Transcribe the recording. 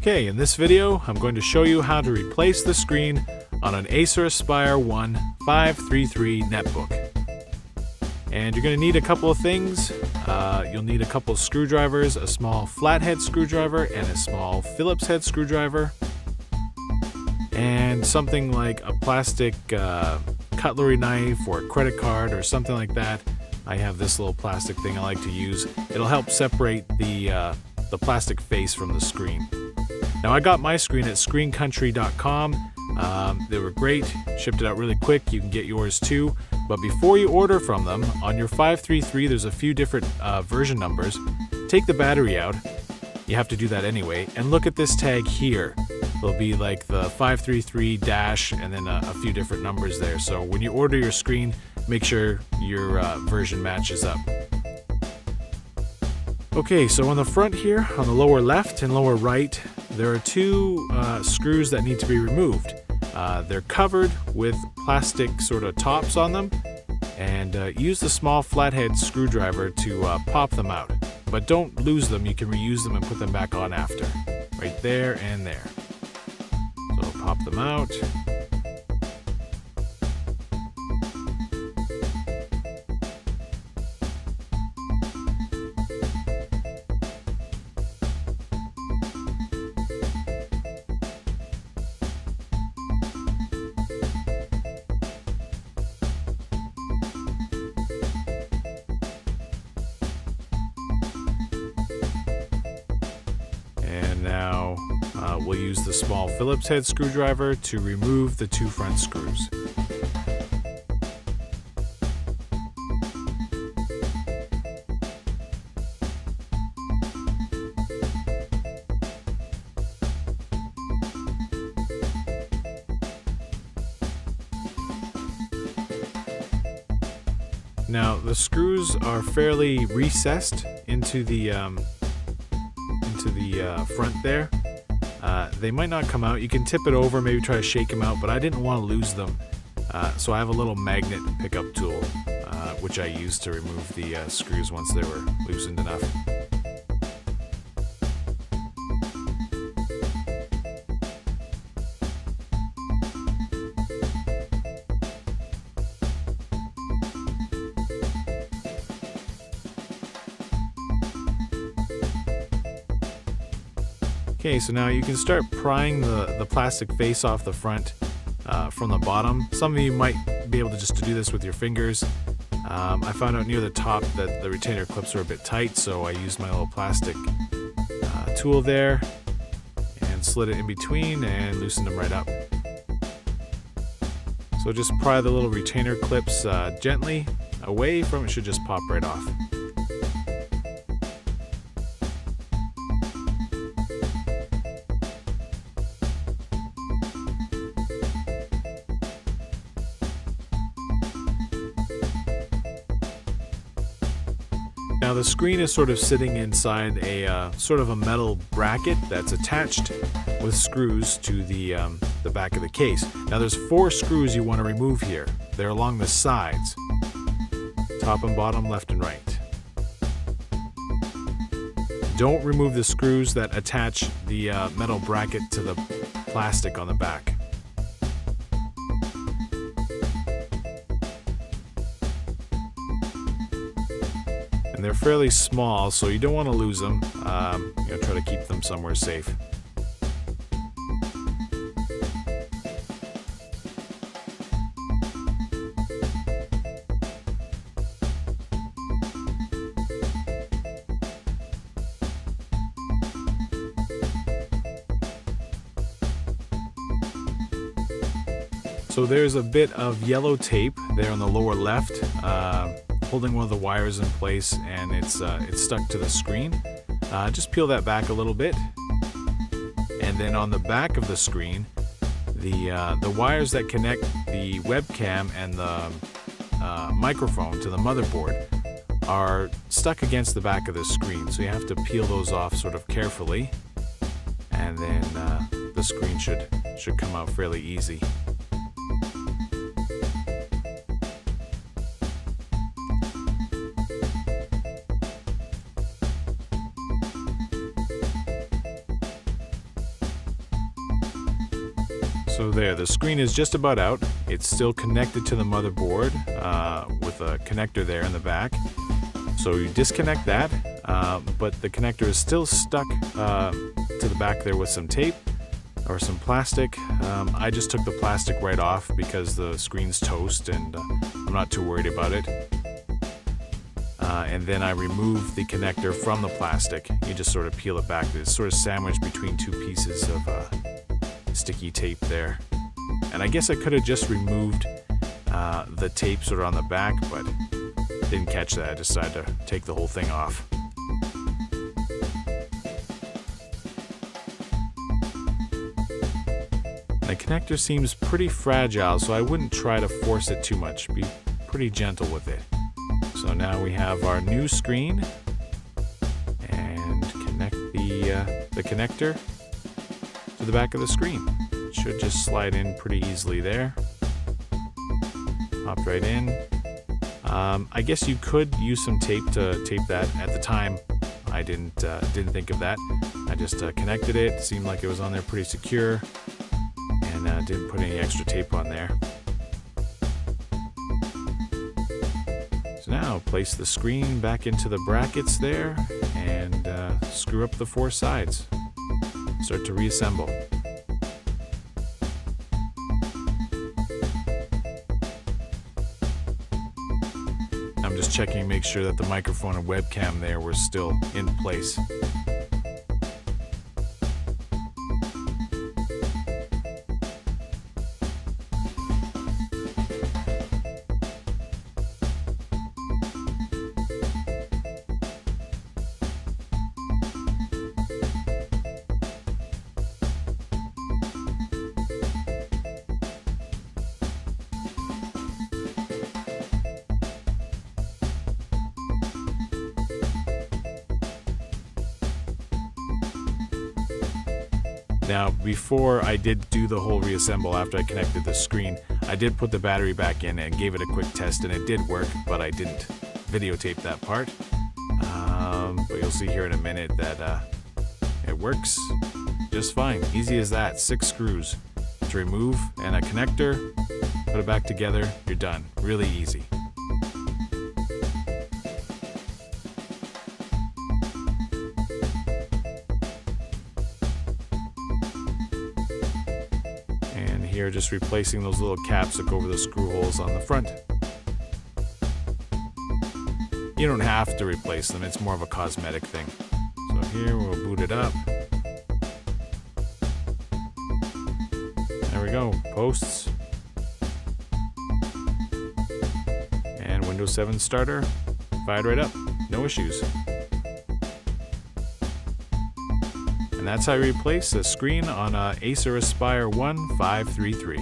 Okay, in this video, I'm going to show you how to replace the screen on an Acer Aspire One 533 netbook. And you're going to need a couple of things. You'll need a couple of screwdrivers, a small flathead screwdriver and a small Phillips head screwdriver. And something like a plastic cutlery knife or a credit card or something like that. I have this little plastic thing I like to use. It'll help separate the plastic face from the screen. Now I got my screen at ScreenCountry.com. They were great, shipped it out really quick. You can get yours too. But before you order from them, on your 533 there's a few different version numbers. Take the battery out, you have to do that anyway, and look at this tag here. There'll be like the 533 dash and then a few different numbers there. So when you order your screen, make sure your version matches up. Okay, so on the front here, on the lower left and lower right, there are two screws that need to be removed. They're covered with plastic sort of tops on them, and use the small flathead screwdriver to pop them out. But don't lose them, you can reuse them and put them back on after. Right there and there. So pop them out. And now we'll use the small Phillips head screwdriver to remove the two front screws. Now the screws are fairly recessed into the front there. They might not come out. You can tip it over, maybe try to shake them out, but I didn't want to lose them. So I have a little magnet pickup tool, which I used to remove the screws once they were loosened enough. Okay, so now you can start prying the plastic face off the front from the bottom. Some of you might be able to just do this with your fingers. I found out near the top that the retainer clips are a bit tight, so I used my little plastic tool there and slid it in between and loosened them right up. So just pry the little retainer clips gently away from it, should just pop right off. Now the screen is sort of sitting inside a sort of a metal bracket that's attached with screws to the back of the case. Now there's 4 screws you want to remove here. They're along the sides, top and bottom, left and right. Don't remove the screws that attach the metal bracket to the plastic on the back. And they're fairly small, so you don't want to lose them. Try to keep them somewhere safe. So there's a bit of yellow tape there on the lower left, holding one of the wires in place, and it's stuck to the screen. Just peel that back a little bit, and then on the back of the screen, the wires that connect the webcam and the microphone to the motherboard are stuck against the back of the screen. So you have to peel those off sort of carefully, and then the screen should come out fairly easy. So there, the screen is just about out. It's still connected to the motherboard with a connector there in the back. So you disconnect that, but the connector is still stuck to the back there with some tape or some plastic. I just took the plastic right off because the screen's toast and I'm not too worried about it. And then I removed the connector from the plastic. You just sort of peel it back. It's sort of sandwiched between two pieces of sticky tape there. And I guess I could have just removed the tape sort of on the back, but didn't catch that. I decided to take the whole thing off. The connector seems pretty fragile, so I wouldn't try to force it too much. Be pretty gentle with it. So now we have our new screen, and connect the connector to the back of the screen. It should just slide in pretty easily there. Pop right in. I guess you could use some tape to tape that. At the time, I didn't think of that. I just connected it. Seemed like it was on there pretty secure, and didn't put any extra tape on there. So now place the screen back into the brackets there, and screw up the four sides. Start to reassemble. I'm just checking to make sure that the microphone and webcam there were still in place. Now, before I did do the whole reassemble after I connected the screen, I did put the battery back in and gave it a quick test, and it did work, but I didn't videotape that part. But you'll see here in a minute that it works just fine. Easy as that. 6 screws to remove and a connector. Put it back together. You're done. Really easy. Here, just replacing those little caps that go over the screw holes on the front. You don't have to replace them, it's more of a cosmetic thing. So here we'll boot it up. There we go, posts. And Windows 7 starter, fired right up, no issues. And that's how you replace a screen on a Acer Aspire 1 533.